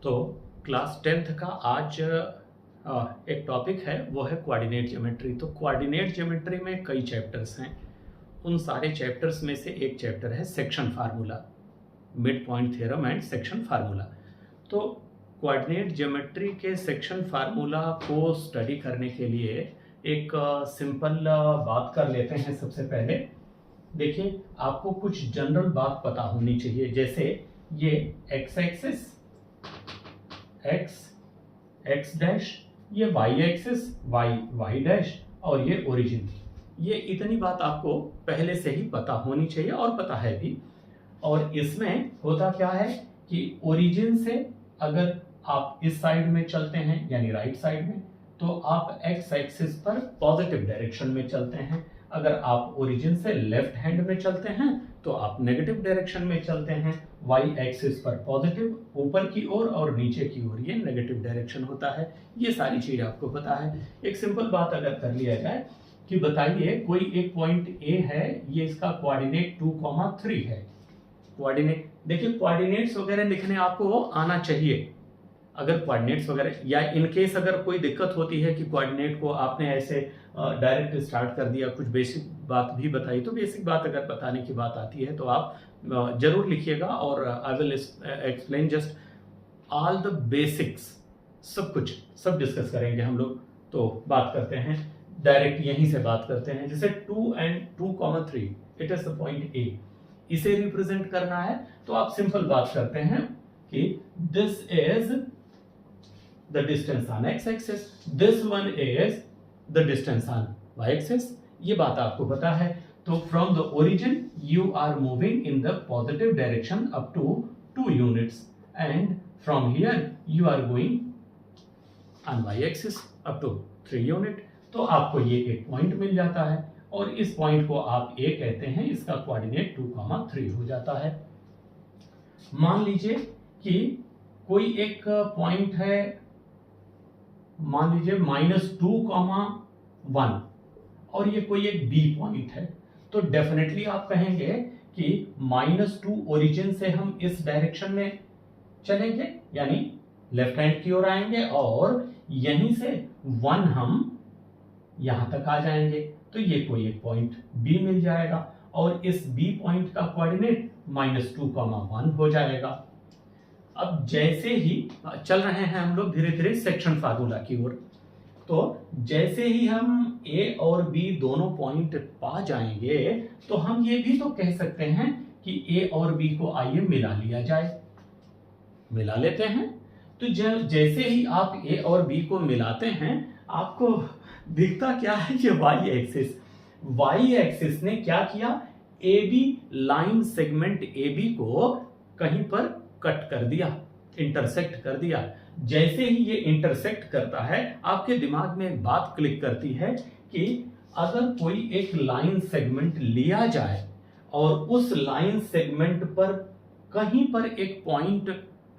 तो class 10th का आज एक टॉपिक है, वो है कोऑर्डिनेट ज्योमेट्री। तो कोऑर्डिनेट ज्योमेट्री में कई चैप्टर्स हैं। उन सारे चैप्टर्स में से एक चैप्टर है section formula, mid point theorem and section formula. तो कोऑर्डिनेट ज्योमेट्री के सेक्शन फार्मूला को स्टडी करने के लिए एक सिंपल बात कर लेते हैं। सबसे पहले देखिए, आपको कुछ जनरल बात पता होनी चाहिए, जैसे ये एक्स एक्सिस, एक्स डैश, ये वाई एक्सिस, वाई डैश, और ये ओरिजिन। ये इतनी बात आपको पहले से ही पता होनी चाहिए और पता है भी। और इसमें होता क्या है कि ओरिजिन से अगर आप इस साइड में चलते हैं यानी राइट साइड में, तो आप एक्स एक्सिस पर पॉजिटिव डायरेक्शन में चलते हैं। अगर आप ओरिजिन से लेफ्ट हैंड में चलते हैं तो आप नेगेटिव डायरेक्शन में चलते हैं। वाई एक्सिस पर पॉजिटिव ऊपर की ओर और नीचे की ओर ये नेगेटिव डायरेक्शन होता है। ये सारी चीज आपको पता है। एक सिंपल बात अगर कर लिया जाए कि बताइए कोई एक पॉइंट ए है, ये इसका कोऑर्डिनेट 2,3 है। कोऑर्डिनेट देखिए, कोऑर्डिनेट्स वगैरह लिखने आपको आना चाहिए। अगर कोऑर्डिनेट्स वगैरह या इन केस अगर कोई दिक्कत होती है कि कोऑर्डिनेट को आपने ऐसे डायरेक्ट स्टार्ट कर दिया, कुछ बेसिक बात भी बताई, तो बेसिक बात अगर बताने की बात आती है तो आप जरूर लिखिएगा और I will explain just all the basics. सब कुछ सब डिस्कस करेंगे हम लोग। तो बात करते हैं, डायरेक्ट यहीं से बात करते हैं। जैसे 2,3 it is the point A, इसे रिप्रेजेंट करना है तो आप सिंपल बात करते हैं कि this is the distance on X axis, this one is the distance on Y axis. ये बात आपको पता है। तो from the origin you are moving in the positive direction up to 2 units and from here you are going on Y axis up to 3 unit. तो आपको ये एक पॉइंट मिल जाता है और इस पॉइंट को आप ए कहते हैं, इसका कोऑर्डिनेट 2,3 हो जाता है। मान लीजिए कि कोई एक पॉइंट है, मान लीजिए -2,1 और ये कोई एक बी पॉइंट है, तो डेफिनेटली आप कहेंगे कि -2 ओरिजिन से हम इस डायरेक्शन में चलेंगे यानी लेफ्ट हैंड की ओर आएंगे और यहीं से 1 हम यहां तक आ जाएंगे। तो ये कोई एक पॉइंट बी मिल जाएगा और इस बी पॉइंट का कोऑर्डिनेट -2,1 हो जाएगा। अब जैसे ही चल रहे हैं हम लोग धीरे धीरे सेक्शन फार्मूला की ओर, तो जैसे ही हम ए और बी दोनों पॉइंट पा जाएंगे तो हम ये भी तो कह सकते हैं कि ए और बी को आइए मिला लिया जाए। मिला लेते हैं। तो जैसे ही आप ए और बी को मिलाते हैं, आपको दिखता क्या है, ये वाई एक्सिस। वाई एक्सिस ने क्या किया, A B line segment A B को कहीं पर कट कर दिया, इंटरसेक्ट कर दिया। जैसे ही ये इंटरसेक्ट करता है, आपके दिमाग में एक बात क्लिक करती है कि अगर कोई एक लाइन सेगमेंट लिया जाए और उस लाइन सेगमेंट पर कहीं पर एक पॉइंट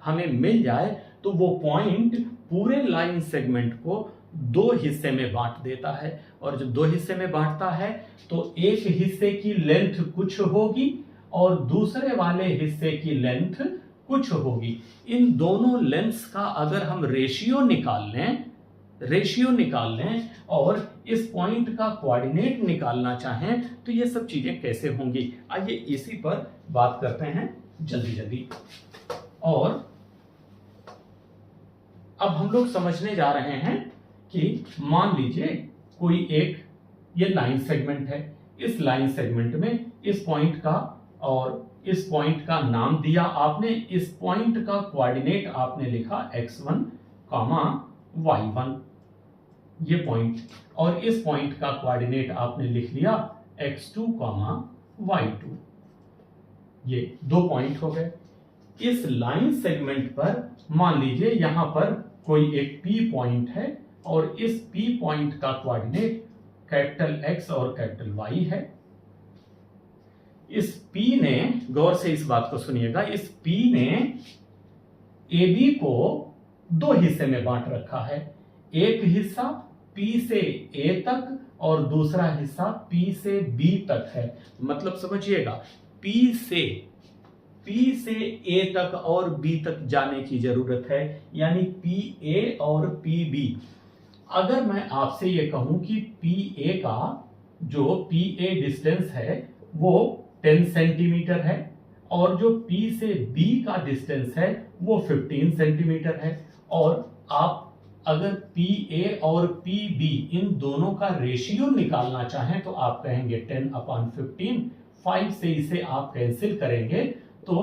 हमें मिल जाए, तो वो पॉइंट पूरे लाइन सेगमेंट को 2 हिस्से में बांट देता है। और जब 2 हिस्से में बांटता है तो एक हिस्से की लेंथ कुछ होगी और दूसरे वाले हिस्से की लेंथ कुछ होगी। इन दोनों लेंथ्स का अगर हम रेशियो निकाल लें और इस पॉइंट का कोऑर्डिनेट निकालना चाहें, तो ये सब चीजें कैसे होंगी, आइए इसी पर बात करते हैं जल्दी जल्दी। और अब हम लोग समझने जा रहे हैं कि मान लीजिए कोई एक ये लाइन सेगमेंट है। इस लाइन सेगमेंट में इस पॉइंट का और इस पॉइंट का नाम दिया आपने, इस पॉइंट का कोऑर्डिनेट आपने लिखा x1, y1 ये पॉइंट, और इस पॉइंट का कोऑर्डिनेट आपने लिख लिया x2, y2। ये 2 पॉइंट हो गए। इस लाइन सेगमेंट पर मान लीजिए यहां पर कोई एक P पॉइंट है और इस P पॉइंट का कोऑर्डिनेट कैपिटल X और कैपिटल Y है। इस P ने, गौर से इस बात को सुनिएगा, इस P ने AB को 2 हिस्से में बांट रखा है। एक हिस्सा P से A तक और दूसरा हिस्सा P से B तक है। मतलब समझिएगा, P से P से A तक और B तक जाने की जरूरत है, यानी PA और PB। अगर मैं आपसे ये कहूं कि PA का जो PA डिस्टेंस है वो 10 सेंटीमीटर है और जो P से B का डिस्टेंस है वो 15 सेंटीमीटर है, और आप अगर PA और PB इन दोनों का रेशियो निकालना चाहें तो आप कहेंगे 10/15, 5 से इसे आप कैंसिल करेंगे तो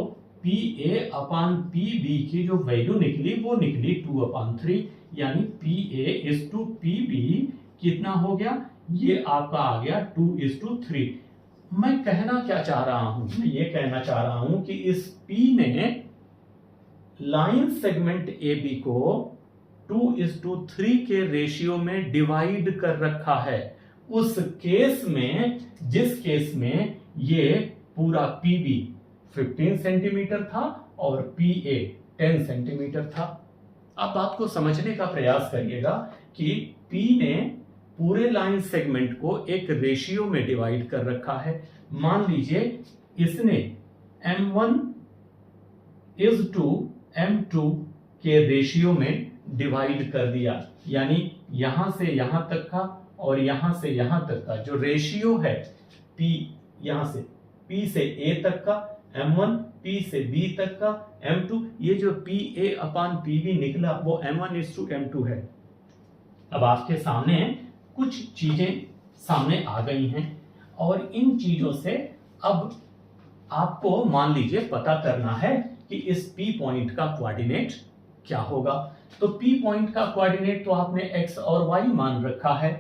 PA/PB की जो वैल्यू निकली वो निकली 2/3, यानी PA/PB कितना हो गया, ये आपका आ गया 2:3। मैं कहना क्या चाह रहा हूं, मैं ये कहना चाह रहा हूं कि इस P ने लाइन सेगमेंट AB को 2:3 के रेशियो में डिवाइड कर रखा है। उस केस में, जिस केस में ये पूरा PB 15 सेंटीमीटर था और PA 10 सेंटीमीटर था। आप बात को समझने का प्रयास करिएगा कि P ने पूरे लाइन सेगमेंट को एक रेशियो में डिवाइड कर रखा है। मान लीजिए इसने M1 is to M2 के रेशियो में डिवाइड कर दिया, यानी यहां से यहां तक का और यहां से यहां तक का जो रेशियो है P, यहां से P से A तक का M1, P से B तक का M2, ये जो PA/PB निकला वो M1:M2 है। अब आपके सामने कुछ चीजें सामने आ गई हैं और इन चीजों से अब आपको मान लीजिए पता करना है कि इस P पॉइंट का कोऑर्डिनेट क्या होगा। तो P पॉइंट का कोऑर्डिनेट तो आपने x और y मान रखा है।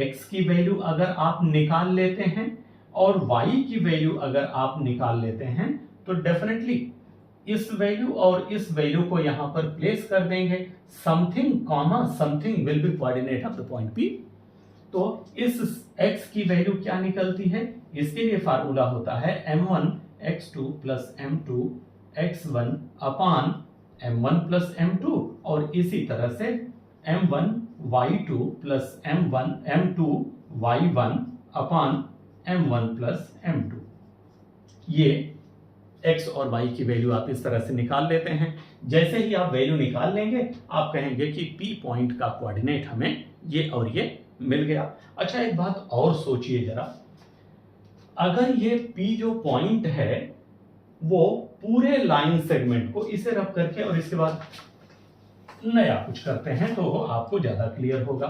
x की वैल्यू अगर आप निकाल लेते हैं और y की वैल्यू अगर आप निकाल लेते हैं तो डेफिनेटली इस वैल्यू और इस वैल्यू को यहां पर प्लेस कर देंगे, something comma something will be coordinate of the point P। तो इस x की वैल्यू क्या निकलती है, इसके लिए फार्मूला होता है M1x2 प्लस M2 x1 अपान M1 प्लस M2, और इसी तरह से M1 y2 plus M2 y1 अपान M1 प्लस M2। ये x और y की वैल्यू आप इस तरह से निकाल लेते हैं। जैसे ही आप वैल्यू निकाल लेंगे आप कहेंगे कि P पॉइंट का कोऑर्डिनेट हमें ये और ये मिल गया। अच्छा, एक बात और सोचिए जरा, अगर ये P जो पॉइंट है वो पूरे लाइन सेगमेंट को इसे रब करके और इसके बाद नया कुछ करते हैं तो आपको ज्यादा क्लियर होगा।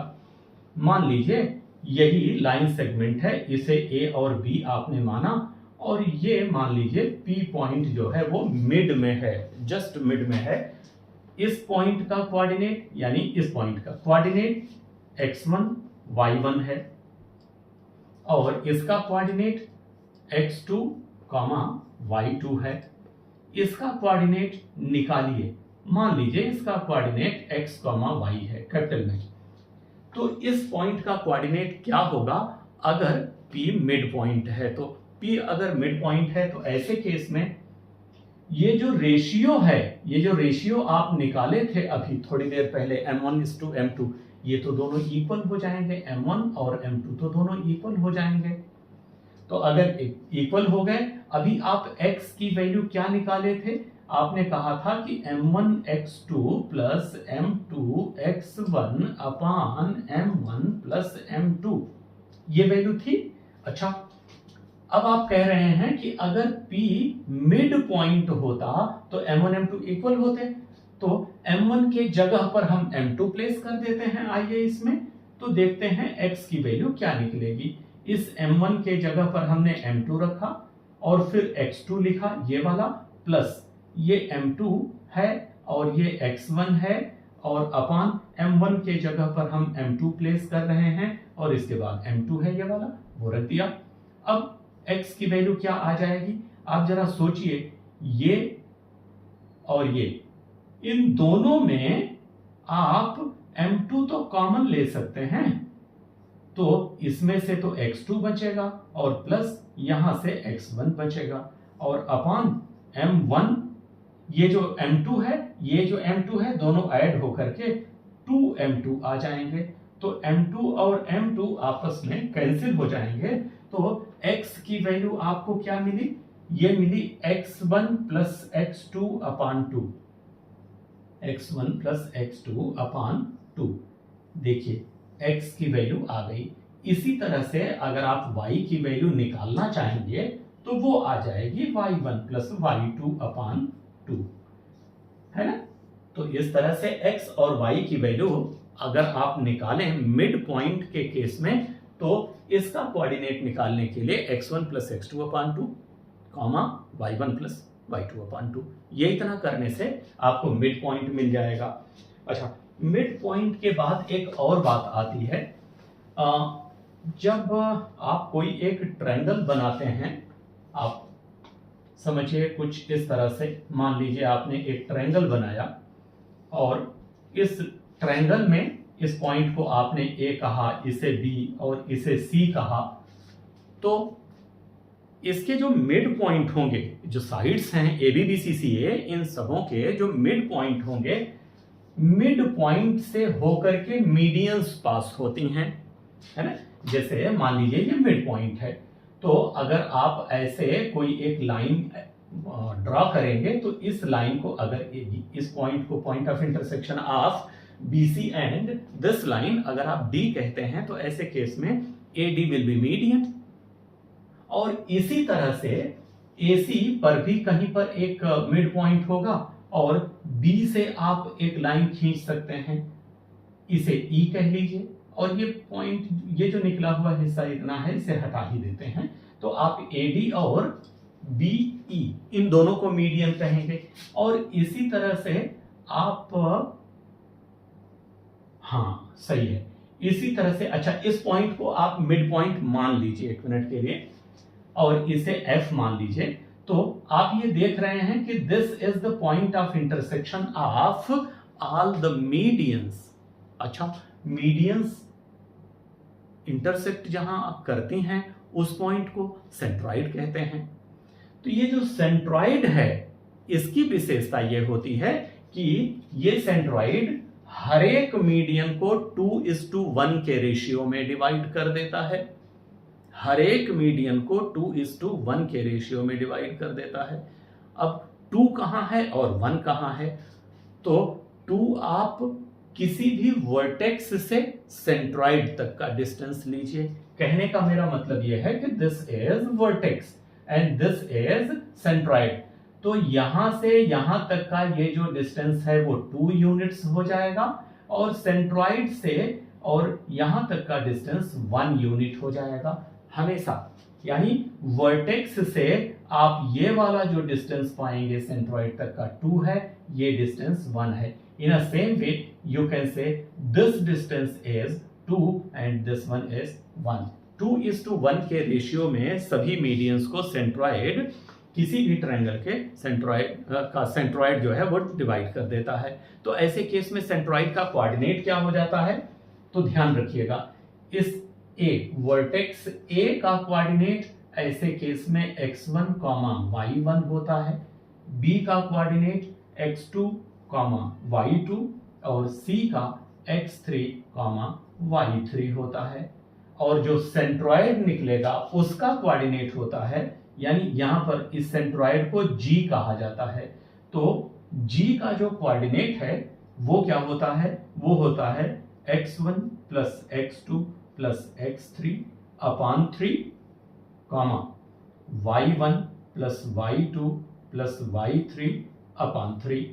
मान लीजिए यही लाइन सेगमेंट है, इसे A और B आपने माना, और ये मान लीजिए P पॉइंट जो है वो मिड में है, जस्ट मिड में है। इस पॉइंट का कोऑर्डिनेट यानी इस पॉइंट का कोऑर्डिनेट x1 y1 है और इसका कोऑर्डिनेट x2 y2 है। इसका कोऑर्डिनेट निकालिए, मान लीजिए इसका कोऑर्डिनेट x y है कैपिटल में। तो इस पॉइंट का कोऑर्डिनेट क्या होगा अगर P मिड पॉइंट है। तो P अगर मिड पॉइंट है तो ऐसे केस में ये जो रेशियो है, ये जो रेशियो आप निकाले थे अभी थोड़ी देर पहले M1:M2, ये तो दोनों इक्वल हो जाएंगे, M1 और M2 तो दोनों इक्वल हो जाएंगे। तो अगर इक्वल हो गए, अभी आप x की वैल्यू क्या निकाले थे, आपने कहा था कि M1x2 प्लस M2x1 अपान M1 प्लस M2, ये वैल्यू थी। अच्छा, अब आप कह रहे हैं कि अगर P मिड पॉइंट होता तो M1 M2 इक्वल होते, तो M1 के जगह पर हम M2 प्लेस कर देते हैं। आइए इसमें तो देखते हैं x की वैल्यू क्या निकलेगी। इस M1 के जगह पर हमने M2 रखा और फिर x2 लिखा, ये वाला, प्लस ये M2 है और ये x1 है, और अपान M1 के जगह पर हम M2 प्लेस कर रहे हैं और इसके बाद M2 है ये वाला, वो रख दिया। अब x की वैल्यू क्या आ जाएगी, आप जरा सोचिए, ये और ये, इन दोनों में आप M2 तो कॉमन ले सकते हैं, तो इसमें से तो x2 बचेगा और प्लस यहां से x1 बचेगा, और अपान M1, ये जो M2 है, ये जो M2 है, दोनों ऐड होकर के 2M2 आ जाएंगे। तो M2 और M2 आपस में कैंसिल हो जाएंगे, तो x की वैल्यू आपको क्या मिली, ये मिली x1 प्लस x2 अपान 2, x1 प्लस x2 अपान 2। देखिए x की वैल्यू आ गई। इसी तरह से अगर आप y की वैल्यू निकालना चाहेंगे तो वो आ जाएगी y1 प्लस y2 अपान 2, है ना। तो इस तरह से x और y की वैल्यू अगर आप निकालें मिड पॉइंट के केस में, तो इसका कोऑर्डिनेट निकालने के लिए x1 प्लस x2 अपान 2 कॉमा y1 प्लस y2 अपान 2, ये इतना करने से आपको मिड पॉइंट मिल जाएगा। अच्छा, मिड पॉइंट के बाद एक और बात आती है, जब आप कोई एक ट्रायंगल बनाते हैं, आप समझिए कुछ इस तरह से, मान लीजिए आपने एक ट्रायंगल बनाया और इस ट्रायंगल में इस पॉइंट को आपने ए कहा, इसे बी और इसे सी कहा, तो इसके जो मिड पॉइंट होंगे, जो साइड्स हैं ए बी बी सी सी ए, इन सबों के जो मिड पॉइंट होंगे, मिड पॉइंट से होकर के मीडियंस पास होती हैं, है ना। जैसे मान लीजिए ये मिड पॉइंट है, तो अगर आप ऐसे कोई एक लाइन ड्रॉ करेंगे तो इस लाइन को, अगर इस पॉइंट को point of intersection of BC and this line अगर आप D कहते हैं, तो ऐसे केस में AD विल बी मीडियन। और इसी तरह से AC पर भी कहीं पर एक मिड पॉइंट होगा और B से आप एक लाइन खींच सकते हैं, इसे E कह लीजिए, और ये पॉइंट, ये जो निकला हुआ हिस्सा इतना है, इसे हटा ही देते हैं, तो आप AD और BE इन दोनों को मीडियन कहेंगे। और इसी तरह से आप, हाँ सही है, इसी तरह से, अच्छा इस पॉइंट को आप मिड पॉइंट मान लीजिए एक मिनट के लिए, और इसे F मान लीजिए, तो आप ये देख रहे हैं कि this is the point of intersection of all the medians. अच्छा, मीडियंस इंटरसेक्ट जहां करती हैं उस पॉइंट को सेंट्रॉइड कहते हैं। तो ये जो सेंट्रॉइड है, इसकी विशेषता ये होती है कि ये सेंट्रॉइड हर एक मीडियन को 2:1 के रेशियो में डिवाइड कर देता है, हर एक मीडियन को 2:1 के रेशियो में डिवाइड कर देता है। अब 2 कहां है और 1 कहां है, तो 2 आप किसी भी वर्टेक्स से सेंट्रॉइड तक का डिस्टेंस लीजिए। कहने का मेरा मतलब यह है कि this is vertex and this is centroid, तो यहां से यहां तक का ये जो डिस्टेंस है वो 2 यूनिट्स हो जाएगा, और सेंट्रॉइड से और यहां तक का डिस्टेंस 1 यूनिट हो जाएगा हमेशा। यानी वर्टेक्स से आप ये वाला जो डिस्टेंस पाएंगे सेंट्रॉइड तक का 2 है, ये डिस्टेंस 1 है। In a same way you can say this distance is 2 and this one is 1। 2:1 के रेशियो में सभी मीडियंस को सेंट्रॉइड, किसी भी ट्रायंगल के सेंट्रॉइड जो है वो डिवाइड कर देता है। तो ऐसे केस में सेंट्रॉइड का कोऑर्डिनेट क्या हो जाता है, तो ध्यान रखिएगा, इस A वर्टेक्स A का कोऑर्डिनेट ऐसे केस में x1, y1 होता है, B का कोऑर्डिनेट x2, y2 और C का x3, y3 होता है। और जो सेंट्रॉइड निकलेगा उसका कोऑर्डिनेट होता है, यानी यहां पर इस सेंट्रॉइड को G कहा जाता है, तो G का जो कोऑर्डिनेट है वो क्या होता है, वो होता है x1 plus x2 plus x3 अपान 3, y1 plus y2 plus y3 अपान 3।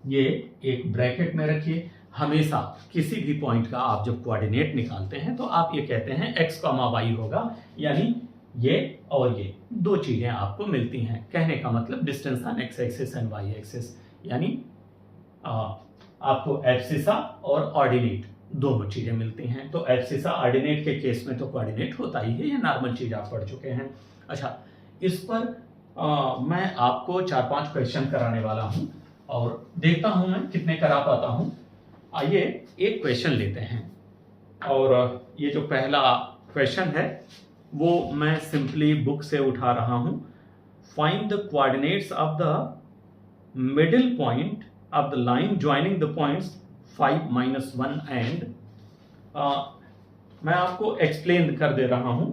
ये एक ब्रैकेट में रखिए। हमेशा किसी भी पॉइंट का आप जब कोऑर्डिनेट निकालते हैं तो आप ये कहते हैं x, y होगा, यानी ये और ये दो चीजें आपको मिलती हैं। कहने का मतलब distance on x axis and y axis, यानी आपको एब्सिसा और ऑर्डिनेट दोनों चीजें मिलती हैं। तो एब्सिसा ऑर्डिनेट के केस में तो कोऑर्डिनेट होता ही है, ये नॉर्मल चीज आप पढ़ चुके हैं। अच्छा, इस पर मैं आपको 4-5 क्वेश्चन कराने वाला हूं और देखता हूं मैं कितने करा पाता हूं। आइए एक क्वेश्चन लेते हैं, और ये जो पहला क्वेश्चन है वो मैं सिंपली बुक से उठा रहा हूं। Find the coordinates of the middle point of the line joining the points 5, -1 and, मैं आपको एक्सप्लेन कर दे रहा हूं,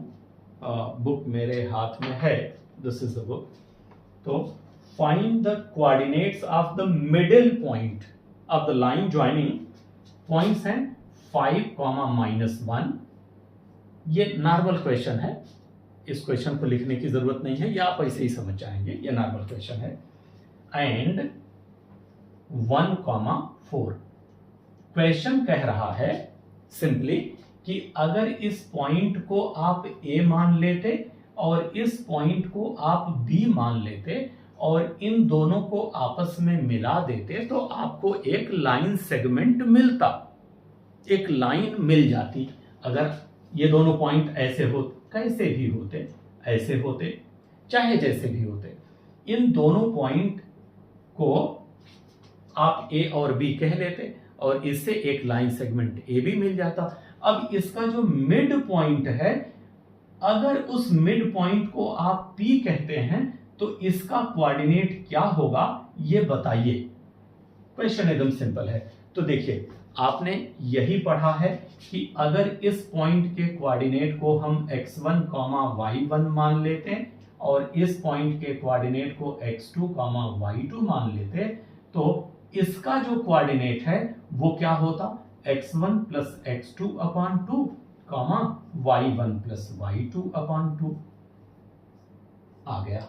बुक मेरे हाथ में है, दिस इज द बुक। तो find the coordinates of the middle point of the line joining points and 5, -1। ये नॉर्मल क्वेश्चन है, इस क्वेश्चन को लिखने की जरूरत नहीं है, या आप ऐसे ही समझ जाएंगे, ये नॉर्मल क्वेश्चन है। एंड 1, 4 क्वेश्चन कह रहा है सिंपली कि अगर इस पॉइंट को आप ए मान लेते और इस पॉइंट को आप बी मान लेते और इन दोनों को आपस में मिला देते तो आपको एक लाइन सेगमेंट मिलता, एक लाइन मिल जाती। अगर ये दोनों पॉइंट ऐसे हो, कैसे भी होते, ऐसे होते, चाहे जैसे भी होते, इन दोनों पॉइंट को आप ए और बी कह लेते और इससे एक लाइन सेगमेंट ए भी मिल जाता। अब इसका जो मिड पॉइंट है, अगर उस मिड पॉइंट को आप पी कहते हैं तो इसका कोऑर्डिनेट क्या होगा ये बताइए। क्वेश्चन एकदम सिंपल है। तो देखिए, आपने यही पढ़ा है कि अगर इस पॉइंट के कोऑर्डिनेट को हम x1, y1 मान लेते और इस पॉइंट के कोऑर्डिनेट को x2, y2 मान लेते तो इसका जो कोऑर्डिनेट है वो क्या होता, x1 + x2/2, y1 + y2/2 आ गया।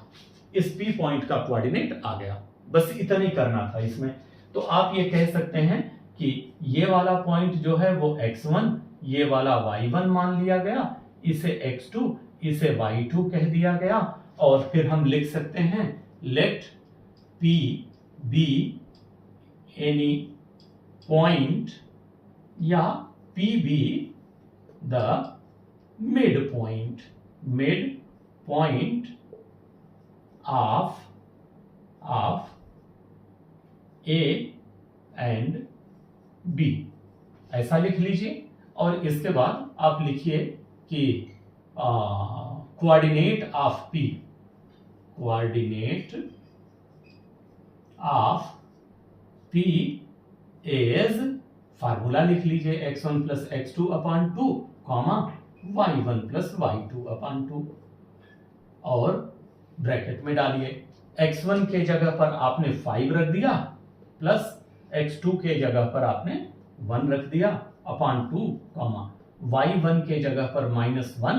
इस P पॉइंट का कोऑर्डिनेट आ गया। बस इतना ही करना था इसमें। तो आप ये कह सकते हैं कि ये वाला पॉइंट जो है वो x1, ये वाला y1 मान लिया गया, इसे x2, इसे y2 कह दिया गया। और फिर हम लिख सकते हैं let P be any point या P be the mid point of A and B, ऐसा लिख लीजिए। और इसके बाद आप लिखिए कि coordinate of P is, formula लिख लीजिए, x1 + x2/2, y1 + y2/2 और ब्रैकेट में डालिए। x1 के जगह पर आपने 5 रख दिया प्लस x2 के जगह पर आपने 1 रख दिया /2, y1 के जगह पर -1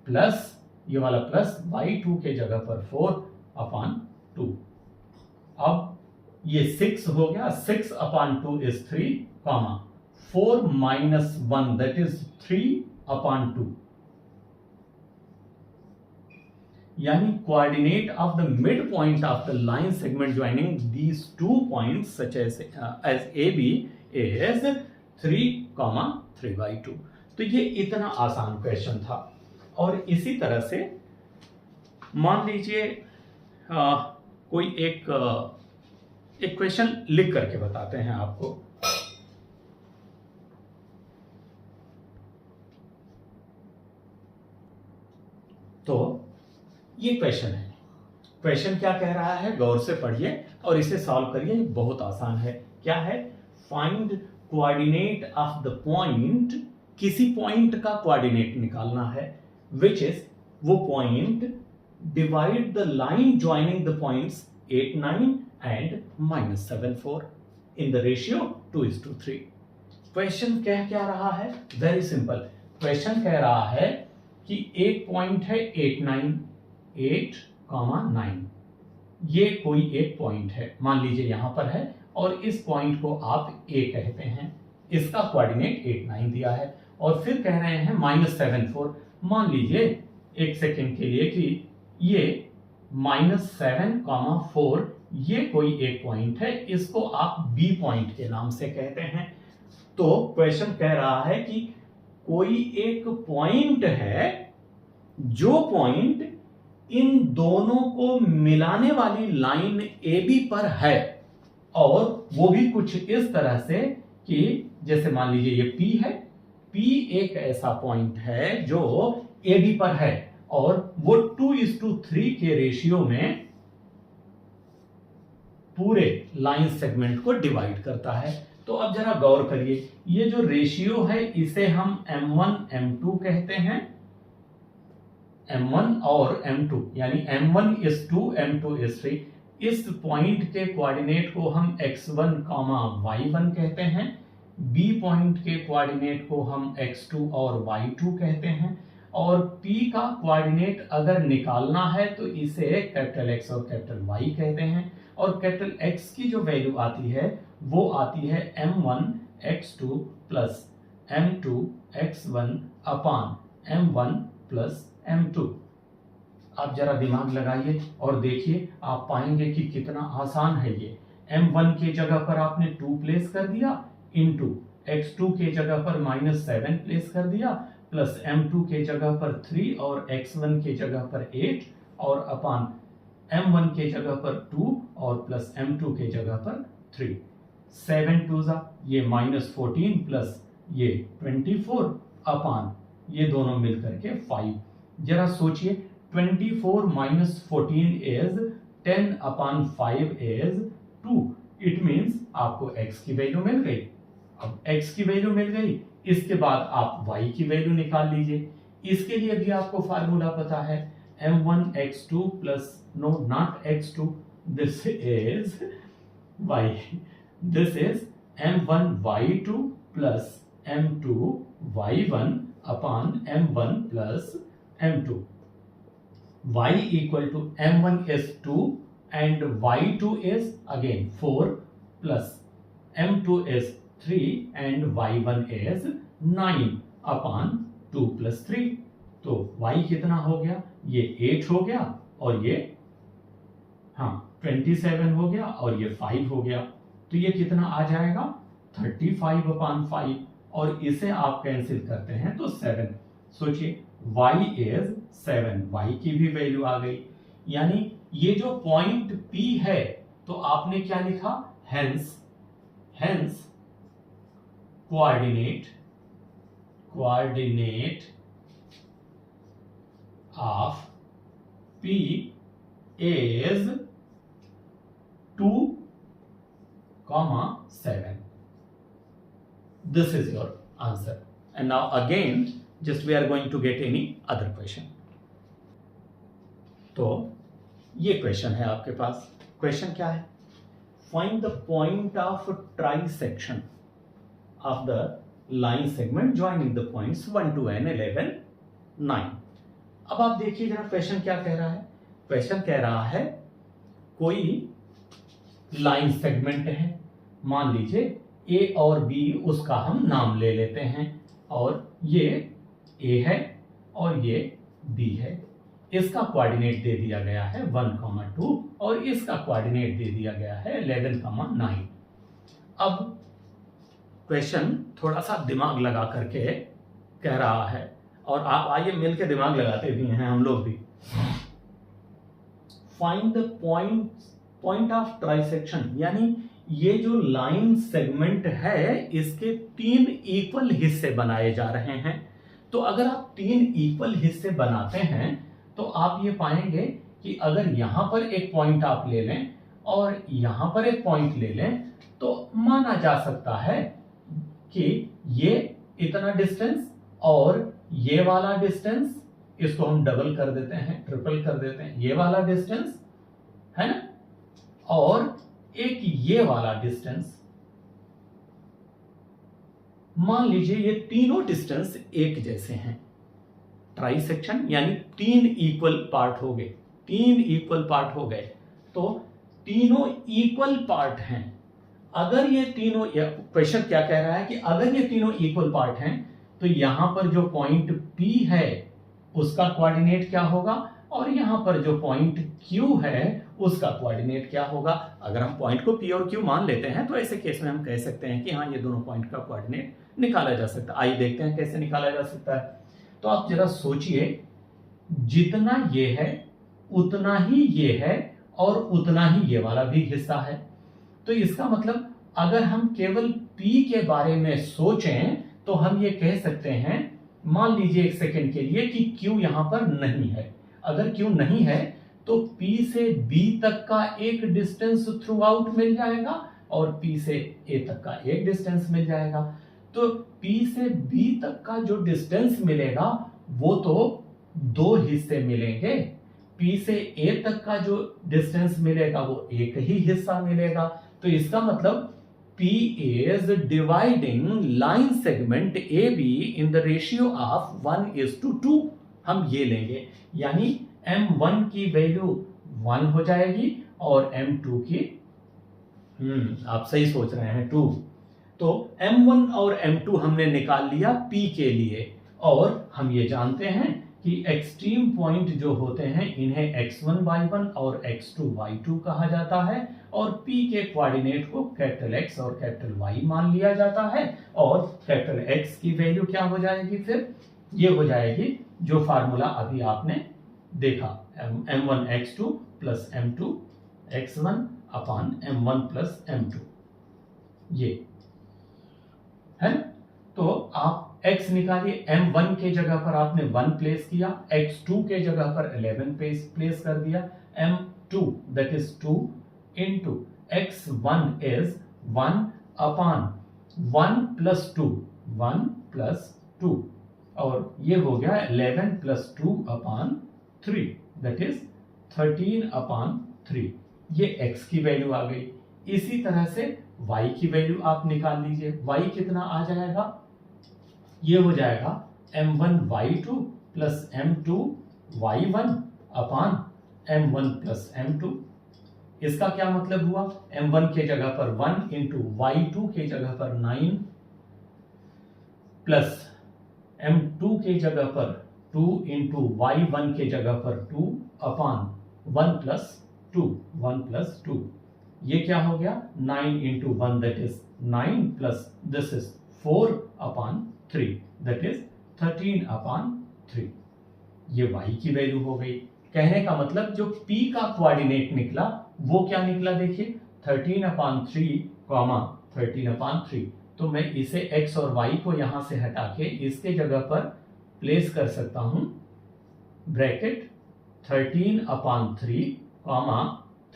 प्लस ये वाला प्लस y2 के जगह पर 4/2। अब ये 6 हो गया, 6/2 is 3, 4 - 1 that is 3/2। यानी coordinate of the mid point of the line segment joining these two points such as AB is 3, 3/2। तो ये इतना आसान क्वेश्चन था। और इसी तरह से मान लीजिए कोई एक क्वेश्चन लिख करके बताते हैं आपको। तो ये क्वेश्चन है, क्वेश्चन क्या कह रहा है गौर से पढ़िए और इसे सॉल्व करिए। बहुत आसान है। क्या है, find coordinate of the point, किसी पॉइंट का कोऑर्डिनेट निकालना है, विच इज वो point divide the line joining the points 8, 9 and -7, 4 in the ratio 2:3। Question कह क्या रहा है, वेरी सिंपल। क्वेश्चन कह रहा है कि एक पॉइंट है 8, 9, ये कोई एक पॉइंट है, मान लीजिए यहां पर है और इस पॉइंट को आप A कहते हैं, इसका कोऑर्डिनेट 8, 9 दिया है। और फिर कह रहे हैं -7, 4। मान लीजिए एक सेकंड के लिए कि ये -7, 4 ये कोई एक पॉइंट है, इसको आप B पॉइंट के नाम से कहते हैं। तो क्वेश्चन कह रहा है कि कोई एक पॉइंट है जो पॉइंट इन दोनों को मिलाने वाली लाइन AB पर है, और वो भी कुछ इस तरह से कि जैसे मान लीजिए ये P है, P एक ऐसा पॉइंट है जो AB पर है और वो 2:3 के रेशियो में पूरे लाइन सेगमेंट को डिवाइड करता है। तो अब जरा गौर करिए, ये जो रेशियो है इसे हम M1 M2 कहते हैं m1 और m2 यानी m1 is 2 m2 is 3, इस पॉइंट के कोऑर्डिनेट को हम x1, y1 कहते हैं, b पॉइंट के कोऑर्डिनेट को हम x2 और y2 कहते हैं, और p का कोऑर्डिनेट अगर निकालना है तो इसे कैपिटल X और कैपिटल Y कहते हैं, और कैपिटल X की जो वैल्यू आती है वो आती है m1 x2 plus m2 x1 अपान m1 प्लस m2। आप जरा दिमाग लगाइए और देखिए, आप पाएंगे कि कितना आसान है ये। m1 के जगह पर आपने 2 प्लेस कर दिया, इनटू x2 के जगह पर -7 प्लेस कर दिया, प्लस m2 के जगह पर 3 और x1 के जगह पर 8 और अपान m1 के जगह पर 2 और प्लस m2 के जगह पर 3। 7 2 ये -14 प्लस ये 24 अपान ये दोनों मिलकर के 5। जरा सोचिए, 24 minus 14 is 10 upon 5 is 2। It means आपको x की वैल्यू मिल गई। अब x की वैल्यू मिल गई, इसके बाद आप y की वैल्यू निकाल लीजिए। इसके लिए भी आपको फार्मूला पता है, m1 x2 plus no not x2, this is y, this is m1 y2 plus m2 y1 upon m1 plus m2. Y equal to m1 is 2 and y2 is again 4 plus m2 is 3 and y1 is 9 upon 2 plus 3. तो y कितना हो गया? ये 8 हो गया और ये 27 हो गया और ये 5 हो गया। तो ये कितना आ जाएगा? 35 upon 5, और इसे आप कैंसिल करते हैं तो 7। सोचिए, y इज 7, y की भी वैल्यू आ गई। यानी ये जो पॉइंट P है तो आपने क्या लिखा? Hence coordinate of P is 2, 7. This is your answer. And now again, just we are going to get any other question. तो ये क्वेश्चन है आपके पास। क्वेश्चन क्या है? Find the point of trisection of the line segment joining the points 1 to n 11 9। अब आप देखिए जरा क्वेश्चन क्या कह रहा है। क्वेश्चन कह रहा है कोई लाइन सेगमेंट है, मान लीजिए A और B, उसका हम नाम ले लेते हैं, और ये A है और ये B है। इसका कोऑर्डिनेट दे दिया गया है 1, 2 और इसका कोऑर्डिनेट दे दिया गया है 11, 9। अब क्वेश्चन थोड़ा सा दिमाग लगा करके कह रहा है, और आप आइए मिलके दिमाग लगाते भी हैं हम लोग भी। Find the point of trisection, यानी ये जो लाइन सेगमेंट है इसके 3 इक्वल हिस्से बनाए जा रहे हैं। तो अगर आप 3 इक्वल हिस्से बनाते हैं तो आप ये पाएंगे कि अगर यहां पर एक पॉइंट आप ले लें और यहां पर एक पॉइंट ले लें तो माना जा सकता है कि ये इतना डिस्टेंस और ये वाला डिस्टेंस, इसको हम डबल कर देते हैं, ट्रिपल कर देते हैं, ये वाला डिस्टेंस है ना, और एक ये वाला डिस्टेंस, मान लीजिए ये तीनों डिस्टेंस एक जैसे हैं। ट्राइसेक्शन यानी 3 इक्वल पार्ट हो गए, 3 इक्वल पार्ट हो गए, तो तीनों इक्वल पार्ट हैं। अगर ये तीनों, क्वेश्चन क्या कह रहा है कि अगर ये तीनों इक्वल पार्ट हैं तो यहां पर जो पॉइंट P है उसका कोऑर्डिनेट क्या होगा, और यहां पर जो पॉइंट Q है उसका कोऑर्डिनेट क्या होगा। अगर हम पॉइंट को P और Q मान लेते हैं तो ऐसे केस में हम कह सकते हैं कि हाँ, ये दोनों पॉइंट का कोऑर्डिनेट निकाला जा सकता है। आइए देखते हैं कैसे निकाला जा सकता है। तो आप जरा सोचिए, जितना ये है उतना ही ये है और उतना ही ये वाला भी हिस्सा है। तो इसका मतलब अगर हम केवल P के बारे में सोचें तो हम ये कह सकते हैं, मान लीजिए एक सेकंड के लिए, कि Q यहां पर नहीं है। अगर Q नहीं है तो P से B तक का एक डिस्टेंस थ्रू आउट मिल जाएगा और P से A तक का एक डिस्टेंस मिल जाएगा। तो P से B तक का जो डिस्टेंस मिलेगा वो तो दो हिस्से मिलेंगे, P से A तक का जो डिस्टेंस मिलेगा वो एक ही हिस्सा मिलेगा। तो इसका मतलब P is dividing line segment AB in the ratio of 1:2। हम ये लेंगे, यानी M1 की वैल्यू 1 हो जाएगी और M2 की आप सही सोच रहे हैं 2। तो M1 और M2 हमने निकाल लिया P के लिए, और हम ये जानते हैं कि एक्सट्रीम पॉइंट जो होते हैं इन्हें x1 y1 और x2 y2 कहा जाता है, और P के कोऑर्डिनेट को कैपिटल X और कैपिटल Y मान लिया जाता है। और कैपिटल X की वैल्यू क्या हो जाएगी, फिर ये हो जाएगी जो फार्मूला अभी आपने देखा, m1 x2 plus m2 x1 अपान m1 प्लस m2, ये है। तो आप x निकालिए, m1 के जगह पर आपने 1 प्लेस किया, x2 के जगह पर 11 प्लेस कर दिया, m2 that is 2 into x1 is 1 upon 1 plus 2, 1 plus 2, और ये हो गया 11 प्लस 2 अपान 3 दैट इज 13 अपान 3। ये x की वैल्यू आ गई। इसी तरह से y की वैल्यू आप निकाल लीजिए, y कितना आ जाएगा, ये हो जाएगा m1 y2 plus m2 y1 अपान m1 प्लस m2। इसका क्या मतलब हुआ, m1 के जगह पर 1 इंटू y2 के जगह पर 9 प्लस m2 के जगह पर 2 इंटू y1 के जगह पर 2 अपान 1 प्लस 2, 1 प्लस 2। ये क्या हो गया, 9 into 1 that is 9 plus this is 4 upon 3 that is 13 अपान 3। ये y की वैल्यू हो गई। कहने का मतलब जो P का कोऑर्डिनेट निकला वो क्या निकला, देखिए 13 अपान 3 कॉमा 13 अपान 3। तो मैं इसे x और y को यहां से हटा के इसके जगह पर प्लेस कर सकता हूं bracket 13 upon 3 comma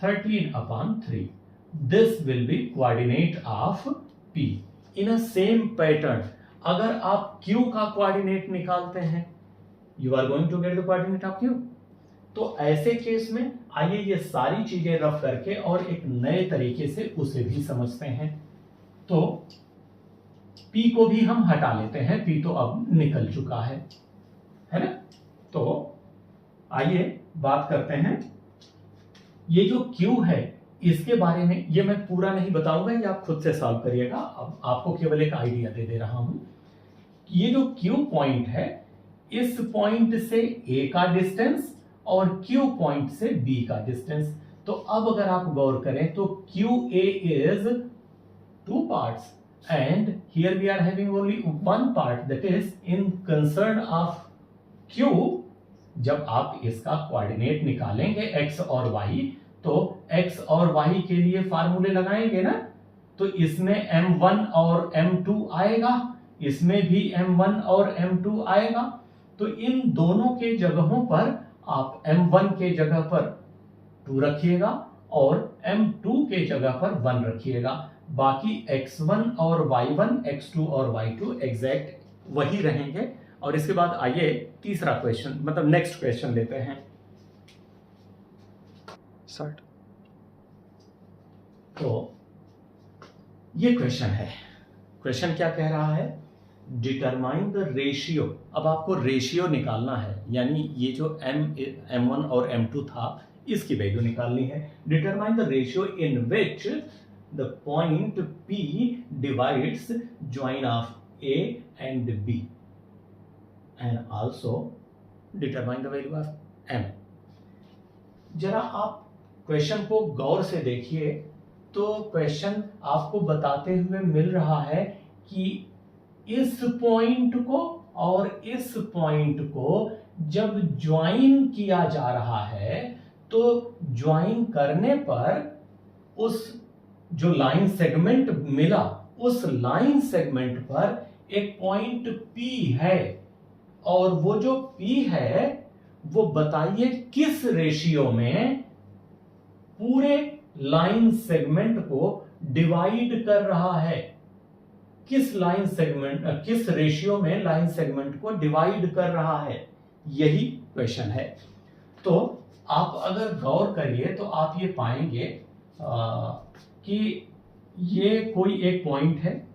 13 upon 3. This will be coordinate of P. In a same pattern, अगर आप Q का कोऑर्डिनेट निकालते हैं, you are going to get the coordinate of Q. तो ऐसे केस में आइए ये सारी चीजें रफ करके और एक नए तरीके से उसे भी समझते हैं। तो P को भी हम हटा लेते हैं, P तो अब निकल चुका है ना। तो आइए बात करते हैं, ये जो Q है इसके बारे में ये मैं पूरा नहीं बताऊंगा, ये आप खुद से सॉल्व करिएगा। अब आपको केवल एक आइडिया दे रहा हूं। ये जो Q पॉइंट है, इस पॉइंट से A का डिस्टेंस और Q पॉइंट से B का डिस्टेंस। तो अब अगर आप गौर करें तो QA is 2 parts and here we are having only 1 part, that is in concern of Q। जब आप इसका कोऑर्डिनेट निकालेंगे x और y, तो x और y के लिए फार्मूले लगाएंगे ना, तो इसमें m1 और m2 आएगा, इसमें भी m1 और m2 आएगा। तो इन दोनों के जगहों पर आप m1 के जगह पर 2 रखिएगा और m2 के जगह पर 1 रखिएगा। बाकी x1 और y1, x2 और y2 एग्जैक्ट वही रहेंगे। और इसके बाद आइए तीसरा क्वेश्चन, मतलब नेक्स्ट क्वेश्चन लेते हैं। स्टार्ट। तो ये क्वेश्चन है, क्वेश्चन क्या कह रहा है, डिटरमाइन द रेशियो। अब आपको रेशियो निकालना है, यानी ये जो m1 और m2 था इसकी वैल्यू निकालनी है। Determine the ratio in which the point P divides join of A and B and also determine the value of m। जरा आप क्वेश्चन को गौर से देखिए, तो क्वेश्चन आपको बताते हुए मिल रहा है कि इस पॉइंट को और इस पॉइंट को जब ज्वाइन किया जा रहा है, तो ज्वाइन करने पर उस जो लाइन सेगमेंट मिला, उस लाइन सेगमेंट पर एक पॉइंट P है, और वो जो P है वो बताइए किस रेशियो में पूरे लाइन सेगमेंट को डिवाइड कर रहा है, किस लाइन सेगमेंट, किस रेशियो में लाइन सेगमेंट को डिवाइड कर रहा है। यही क्वेश्चन है। तो आप अगर गौर करिए तो आप ये पाएंगे कि ये कोई एक पॉइंट है,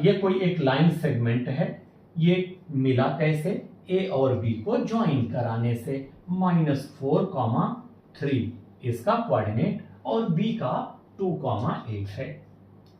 ये कोई एक लाइन सेगमेंट है, ये मिला कैसे, ए और बी को ज्वाइन कराने से। -4,3 इसका कोऑर्डिनेट और बी का 2,8 है,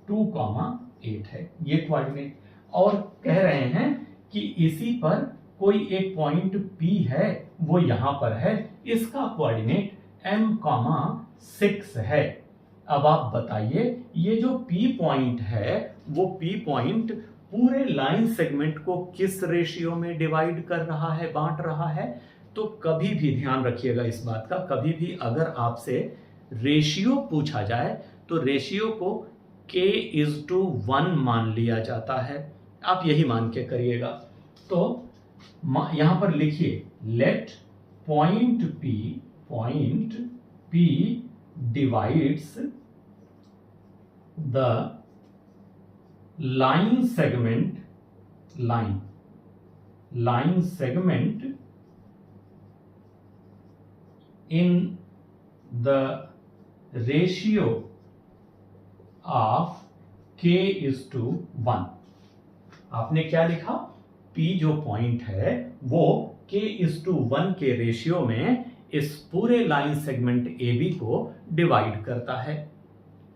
2,8 है ये कोऑर्डिनेट। और कह रहे हैं कि इसी पर कोई एक पॉइंट P है, वो यहां पर है, इसका कोऑर्डिनेट M,6 है। अब आप बताइए ये जो P पॉइंट है वो P पॉइंट पूरे लाइन सेगमेंट को किस रेशियो में डिवाइड कर रहा है, बांट रहा है। तो कभी भी ध्यान रखिएगा इस बात का, कभी भी अगर आपसे रेशियो पूछा जाए तो रेशियो को K:1 मान लिया जाता है, आप यही मान के करिएगा। तो यहां पर लिखिए let point P divides the line segment in the ratio of K:1। आपने क्या लिखा, P जो पॉइंट है वो K:1 के रेशियो में इस पूरे लाइन सेगमेंट AB को डिवाइड करता है,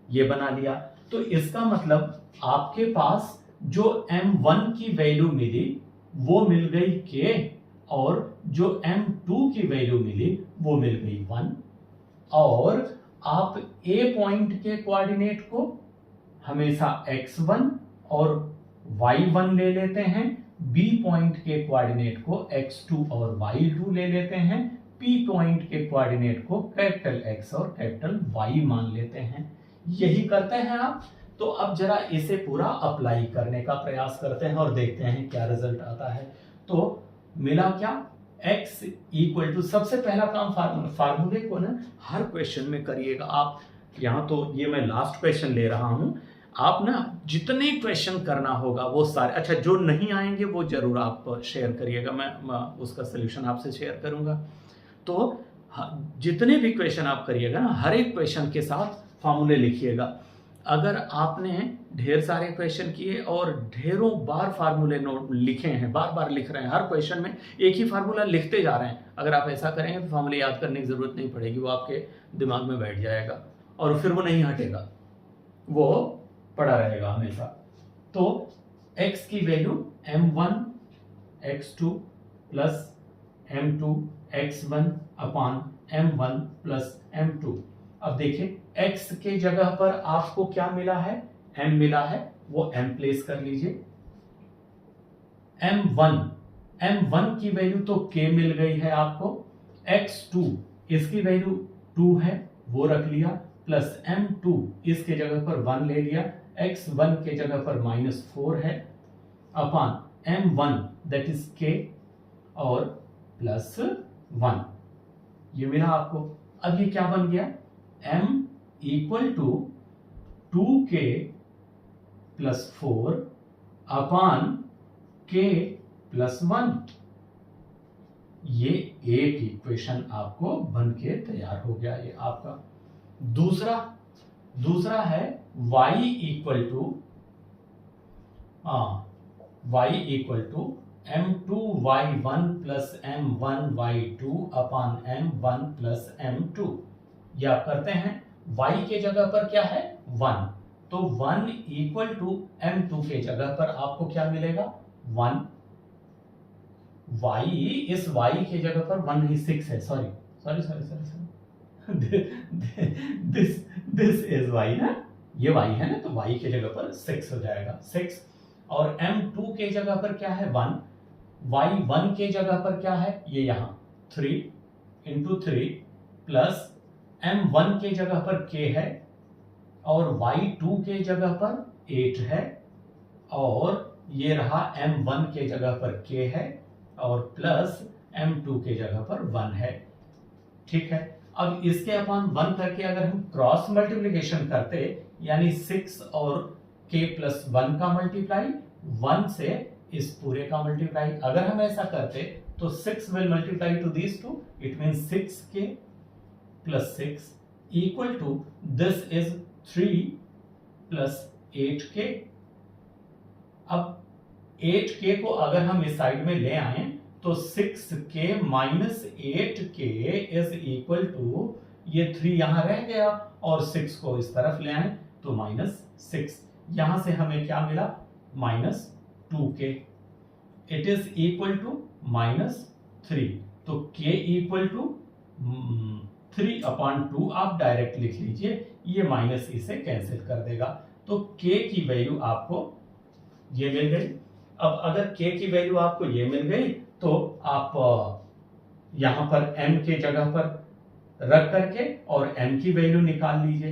ये बना लिया। तो इसका मतलब आपके पास जो M1 की वैल्यू मिली वो मिल गई K, और जो M2 की वैल्यू मिली वो मिल गई 1। और आप A पॉइंट के कोऑर्डिनेट को हमेशा x1 और y1 ले लेते हैं, B पॉइंट के कोऑर्डिनेट को x2 और y2 ले लेते हैं, P पॉइंट के कोऑर्डिनेट को कैपिटल X और कैपिटल Y मान लेते हैं। यही करते हैं आप। तो अब जरा इसे पूरा अप्लाई करने का प्रयास करते हैं और देखते हैं क्या रिजल्ट आता है। तो मिला क्या, x इक्वल टू, सबसे पहला काम फार्मूले को ना हर क्वेश्चन में करिएगा आप। यहाँ तो ये मैं लास्ट क्वेश्चन ले रहा हूं, आप ना जितने क्वेश्चन करना होगा वो सारे, अच्छा जो नहीं आएंगे वो जरूर आप शेयर करिएगा, मैं उसका सोल्यूशन आपसे शेयर करूंगा। तो जितने भी क्वेश्चन आप करिएगा ना, हर एक क्वेश्चन के साथ फार्मूले लिखिएगा। अगर आपने ढेर सारे क्वेश्चन किए और ढेरों बार फार्मूले नोट लिखे हैं, बार बार लिख रहे हैं, हर क्वेश्चन में एक ही फार्मूला लिखते जा रहे हैं, अगर आप ऐसा करेंगे तो फार्मूले याद करने की जरूरत नहीं पड़ेगी, वो आपके दिमाग में बैठ जाएगा और फिर वो नहीं हटेगा, वो पड़ा रहेगा हमेशा। तो x की value M1 x2 plus M2 x1 अपान M1 प्लस M2। अब देखिए x के जगह पर आपको क्या मिला है, m मिला है, वो m प्लेस कर लीजिए। M1 की वैल्यू तो k मिल गई है आपको, x2 इसकी वैल्यू 2 है, वो रख लिया, प्लस M2 इसके जगह पर 1 ले लिया, x1 के जगह पर -4 है, अपान M1 दैट इज k और प्लस 1, ये मिला आपको। अब ये क्या बन गया, m equal to 2k plus 4 upon k plus 1। ये एक इक्वेशन आपको बन के तैयार हो गया, ये आपका। दूसरा है y equal to m2y1 plus m1y2 upon m1 plus m2। ये आप करते हैं, y के जगह पर क्या है 1, तो 1 इक्वल टू m2 के जगह पर आपको क्या मिलेगा 1। y, इस y के जगह पर 1 ही 6 है, सॉरी दिस इज y ना, ये y है ना, तो y के जगह पर 6 हो जाएगा 6। और m2 के जगह पर क्या है 1, y1 के जगह पर क्या है, ये यहां 3 इंटू 3 प्लस m1 के जगह पर k है और y2 के जगह पर 8 है, और ये रहा m1 के जगह पर k है और प्लस m2 के जगह पर 1 है। ठीक है, अब इसके अपान 1 करके अगर हम क्रॉस मल्टीप्लिकेशन करते, यानी 6 और k प्लस 1 का मल्टीप्लाई, 1 से इस पूरे का मल्टीप्लाई, अगर हम ऐसा करते तो 6 will multiply to these two, it means 6k plus 6 equal to this is 3 plus 8k. अब 8k को अगर हम इस साइड में ले आए तो 6k minus 8k is equal to, ये 3 यहां रह गया और 6 को इस तरफ ले आए तो -6, यहां से हमें क्या मिला -2k. It is equal to -3. तो k इक्वल टू 3/2 आप डायरेक्ट लिख लीजिए, ये माइनस इसे कैंसिल कर देगा. तो k की वैल्यू आपको ये मिल गई. अब अगर k की वैल्यू आपको ये मिल गई तो आप यहां पर m के जगह पर रख करके और m की वैल्यू निकाल लीजिए,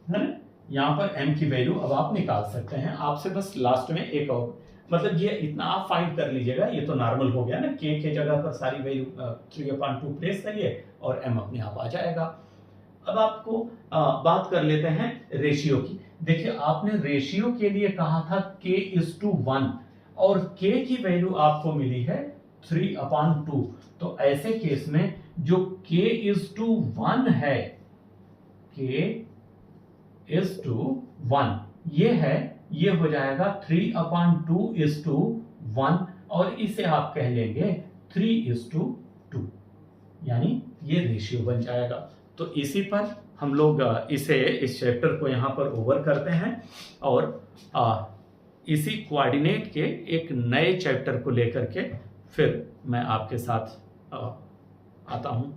है ना. यहां पर m की वैल्यू अब आप निकाल सकते हैं. आपसे बस लास्ट में एक और, मतलब ये इतना आप फाइंड कर लीजिएगा. ये तो नॉर्मल हो गया ना, k के जगह पर सारी वैल्यू 3/2 प्लेस करिए और m अपने आप आ जाएगा. अब आपको बात कर लेते हैं रेशियो की. देखिए आपने रेशियो के लिए कहा था k:1 और k की वैल्यू आपको मिली है 3/2. तो ऐसे केस में जो k:1 है, k:1 ये है, ये हो जाएगा 3/2:1 और इसे आप कह लेंगे 3:2, यानी ये रेशियो बन जाएगा. तो इसी पर हम लोग इस चैप्टर को यहाँ पर ओवर करते हैं और इसी कोऑर्डिनेट के एक नए चैप्टर को लेकर के फिर मैं आपके साथ आता हूँ.